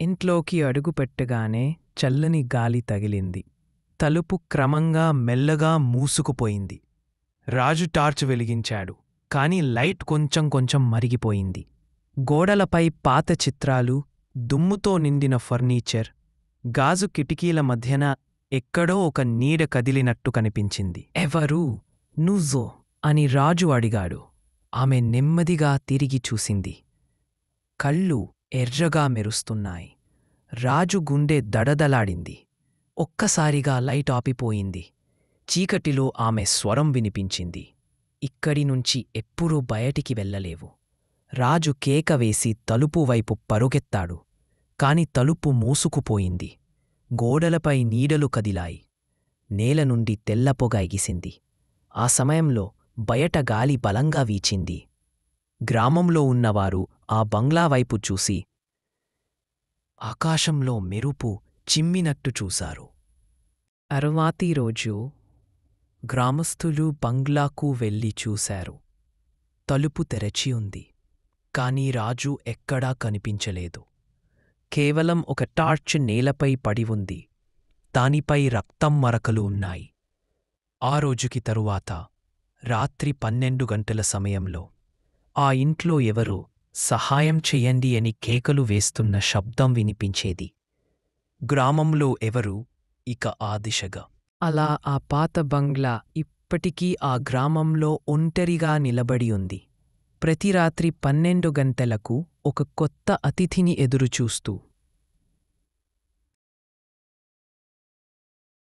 ఇంట్లోకి అడుగుపెట్టగానే చల్లని గాలి తగిలింది. తలుపు క్రమంగా మెల్లగా మూసుకుపోయింది. రాజు టార్చ్ వెలిగించాడు. కాని లైట్ కొంచెం కొంచెం మరిగిపోయింది. గోడలపై పాత చిత్రాలు, దుమ్ముతో నిండిన ఫర్నీచర్, గాజు కిటికీల మధ్యన ఎక్కడో ఒక నీడ కదిలినట్టు కనిపించింది. ఎవరు? నువ్వో అని రాజు అడిగాడు. ఆమె నెమ్మదిగా తిరిగి చూసింది. కళ్ళు ఎర్రగా మెరుస్తున్నాయి. రాజు గుండె దడదలాడింది. ఒక్కసారిగా లైట్ ఆపిపోయింది. చీకటిలో ఆమె స్వరం వినిపించింది. ఇక్కడి నుంచి ఎప్పుడూ బయటికి వెళ్ళలేవు. రాజు కేక వేసి తలుపు వైపు పరుగెత్తాడు. కాని తలుపు మూసుకుపోయింది. గోడలపై నీడలు కదిలాయి. నేల నుండి తెల్లపొగ ఎగిసింది. ఆ సమయంలో బయట గాలి బలంగా వీచింది. గ్రామంలో ఉన్నవారు ఆ బంగ్లా వైపు చూసి ఆకాశంలో మెరుపు చిమ్మినట్టు చూశారు. అరువాతి రోజు గ్రామస్థులు బంగ్లాకు వెళ్ళి చూశారు. తలుపు తెరచి ఉంది. కాని రాజు ఎక్కడా కనిపించలేదు. కేవలం ఒక టార్చ్ నేలపై పడి ఉంది. దానిపై రక్తం మరకలు ఉన్నాయి. ఆ రోజుకి తరువాత రాత్రి 12 గంటల సమయంలో ఆ ఇంట్లో ఎవరో సహాయం చెయ్యండి అని కేకలు వేస్తున్న శబ్దం వినిపించేది. గ్రామంలో ఎవరూ ఇక ఆ దిశగా. అలా ఆ పాత బంగ్లా ఇప్పటికీ ఆ గ్రామంలో ఒంటరిగా నిలబడి ఉంది. ప్రతి రాత్రి 12 గంటలకు ఒక కొత్త అతిథిని ఎదురుచూస్తూ